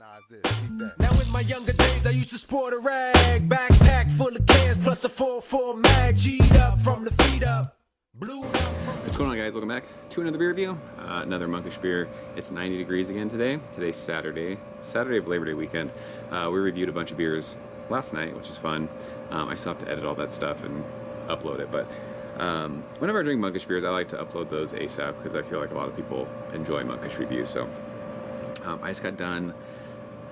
recognize this. Keep that. Now in my younger days I used to sport a rag, backpack full of cans plus a 4-4 mag, G'd up from the feet up. What's going on, guys? Welcome back to another beer review, another Monkish beer. It's 90 degrees again today. Today's Saturday of Labor Day weekend. We reviewed a bunch of beers last night, which is fun. I still have to edit all that stuff and upload it, but whenever I drink Monkish beers, I like to upload those ASAP because I feel like a lot of people enjoy Monkish reviews. So I just got done.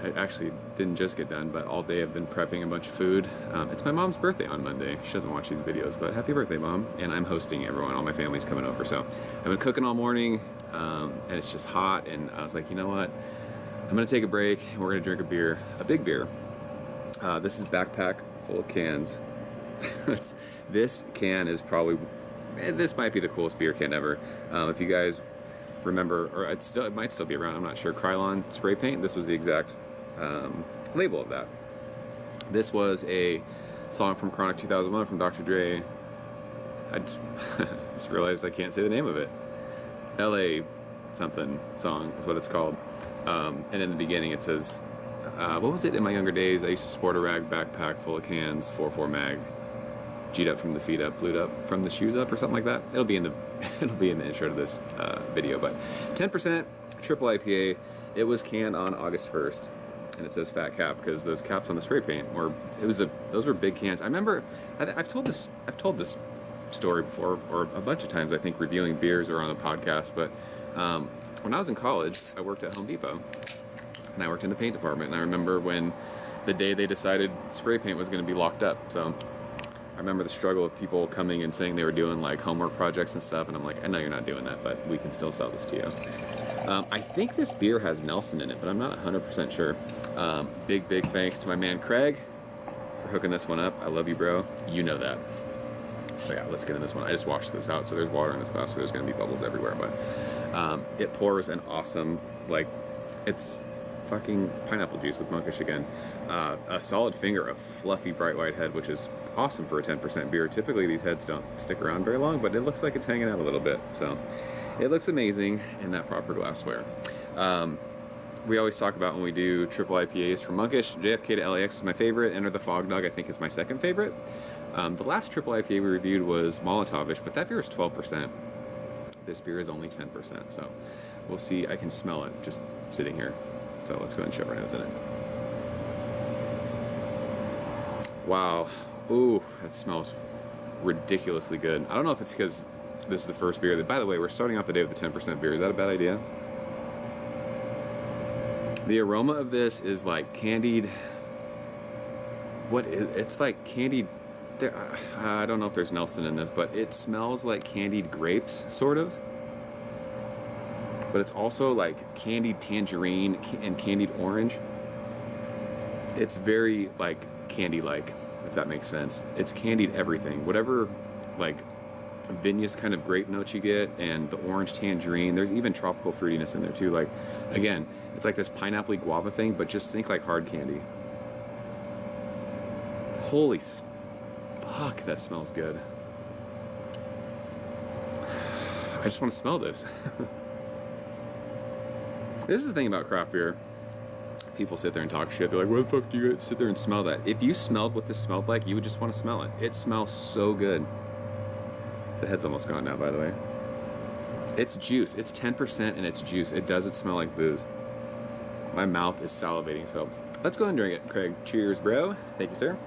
I actually didn't just get done, but all day I've been prepping a bunch of food. It's my mom's birthday on Monday. She doesn't watch these videos, but happy birthday, Mom. And I'm hosting everyone. All my family's coming over. So I've been cooking all morning, and it's just hot. And I was like, you know what? I'm going to take a break, and we're going to drink a beer, a big beer. This is Backpack full of cans. This can is probably, this might be the coolest beer can ever. If you guys remember, or it might still be around, I'm not sure, Krylon spray paint. This was the exact label of that. This was a song from Chronic 2001 from Dr. Dre. I just realized I can't say the name of it. LA something song is what it's called. And in the beginning it says, what was it? In my younger days I used to sport a rag, backpack full of cans, 4-4 mag, G'd up from the feet up, blued up from the shoes up, or something like that. It'll be in the intro to this video. But 10% triple IPA. It was canned on August 1st, and it says fat cap because those caps on the spray paint were. Those were big cans. I remember I've told this story before, or a bunch of times I think, reviewing beers or on the podcast. But when I was in college, I worked at Home Depot, and I worked in the paint department. And I remember when the day they decided spray paint was going to be locked up. So I remember the struggle of people coming and saying they were doing like homework projects and stuff, and I'm like, I know you're not doing that, but we can still sell this to you. I think this beer has Nelson in it, but I'm not 100% sure. Big thanks to my man Craig for hooking this one up. I love you, bro. You know that. So yeah, let's get in this one. I just washed this out, so there's water in this glass, so there's going to be bubbles everywhere, but it pours an awesome, like, it's fucking pineapple juice with Monkish again. A solid finger, a fluffy bright white head, which is awesome for a 10% beer. Typically these heads don't stick around very long, but it looks like it's hanging out a little bit. So it looks amazing in that proper glassware. We always talk about when we do triple IPAs from Monkish, JFK to LAX is my favorite. Enter the Fog Dog I think is my second favorite. The last triple IPA we reviewed was Molotovish, but that beer is 12%. This beer is only 10%. So we'll see. I can smell it just sitting here. So let's go ahead and shove our nose in it. Wow. Ooh, that smells ridiculously good. I don't know if it's because this is the first beer. By the way, we're starting off the day with a 10% beer. Is that a bad idea? The aroma of this is like candied. It's like candied. I don't know if there's Nelson in this, but it smells like candied grapes, sort of. But it's also like candied tangerine and candied orange. It's very like candy-like, if that makes sense. It's candied everything. Whatever like vinous kind of grape notes you get, and the orange tangerine. There's even tropical fruitiness in there too. Like, again, it's like this pineapple guava thing, but just think like hard candy. Holy fuck, that smells good. I just want to smell this. This is the thing about craft beer. People sit there and talk shit. They're like, why the fuck do you sit there and smell that? If you smelled what this smelled like, you would just want to smell it. It smells so good. The head's almost gone now, by the way. It's juice. It's 10% and it's juice. It doesn't smell like booze. My mouth is salivating, so let's go ahead and drink it. Craig, cheers, bro. Thank you, sir.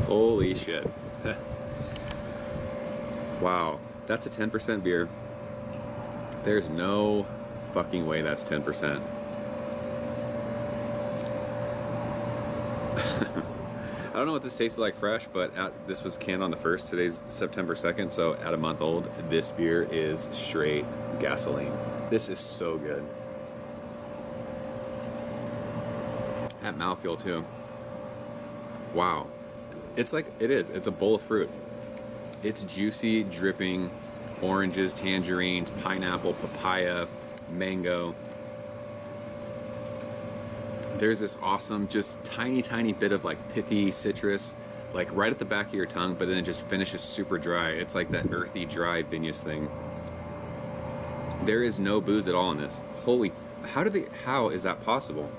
Holy shit. Wow, that's a 10% beer. There's no fucking way that's 10%. I don't know what this tastes like fresh, but this was canned on the 1st. Today's September 2nd, so at a month old, this beer is straight gasoline. This is so good. That mouthfeel too. Wow. It's like, it's a bowl of fruit. It's juicy, dripping, oranges, tangerines, pineapple, papaya, mango. there's this awesome, just tiny bit of like pithy citrus, like right at the back of your tongue, but then it just finishes super dry. It's like that earthy, dry, vinous thing. There is no booze at all in this. Holy, how is that possible?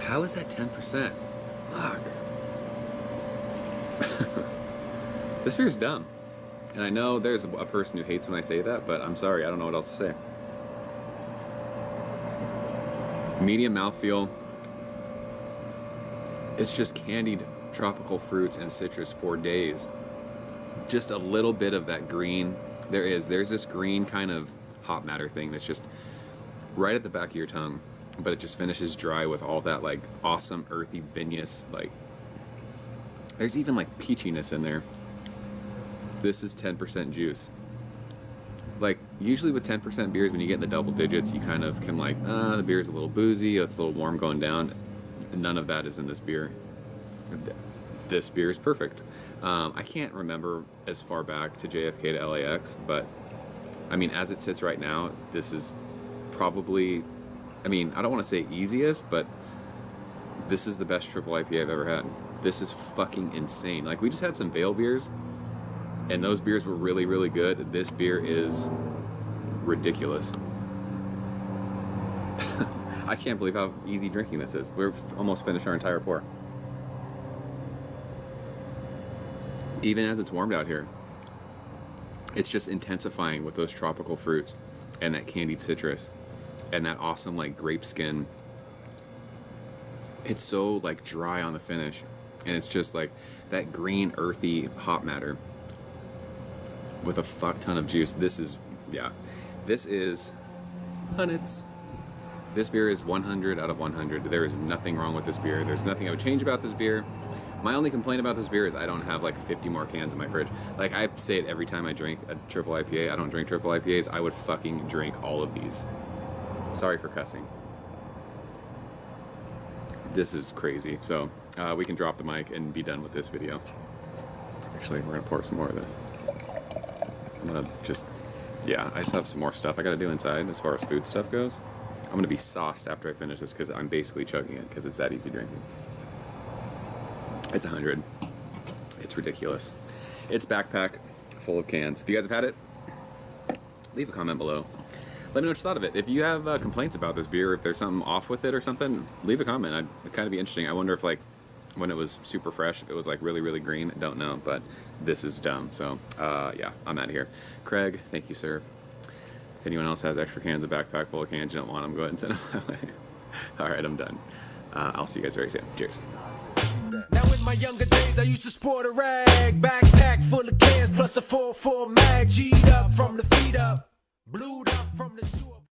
How is that 10%? Fuck. This beer is dumb. And I know there's a person who hates when I say that, but I'm sorry, I don't know what else to say. Medium mouthfeel. It's just candied tropical fruits and citrus for days. Just a little bit of that green. There's this green kind of hop matter thing that's just right at the back of your tongue, but it just finishes dry with all that like awesome earthy vinous, like there's even like peachiness in there. This is 10% juice. Like usually with 10% beers, when you get in the double digits, you kind of can like, the beer's a little boozy, it's a little warm going down. None of that is in this beer. This beer is perfect. I can't remember as far back to JFK to LAX, but I mean, as it sits right now, this is probably, I mean, I don't want to say easiest, but this is the best triple IPA I've ever had. This is fucking insane. Like, we just had some Veil beers, and those beers were really, really good. This beer is ridiculous. I can't believe how easy drinking this is. We're almost finished our entire pour. Even as it's warmed out here, it's just intensifying with those tropical fruits and that candied citrus and that awesome like grape skin. It's so like dry on the finish, and it's just like that green earthy hop matter with a fuck ton of juice. This is, yeah, this is Hunnits. This beer is 100 out of 100. There is nothing wrong with this beer. There's nothing I would change about this beer. My only complaint about this beer is I don't have like 50 more cans in my fridge. Like, I say it every time I drink a triple IPA. I don't drink triple IPAs. I would fucking drink all of these. Sorry for cussing. This is crazy. So we can drop the mic and be done with this video. Actually, we're gonna pour some more of this. I'm gonna just, yeah, I just have some more stuff I gotta do inside as far as food stuff goes. I'm gonna be sauced after I finish this because I'm basically chugging it because it's that easy drinking. It's 100. It's ridiculous. It's backpack full of cans. If you guys have had it, leave a comment below. Let me know what you thought of it. If you have complaints about this beer, if there's something off with it or something, leave a comment. It'd kind of be interesting. I wonder if like when it was super fresh, if it was like really, really green. I don't know, but this is dumb. So yeah, I'm out of here. Craig, thank you, sir. If anyone else has extra cans, a backpack full of cans, you don't want them, go ahead and send them my way. All right, I'm done. I'll see you guys very soon. Cheers. Now in my younger days I used to sport a rag, backpack full of cans plus a 4-4 mag, G'd up from the feet up, blued up from the shore.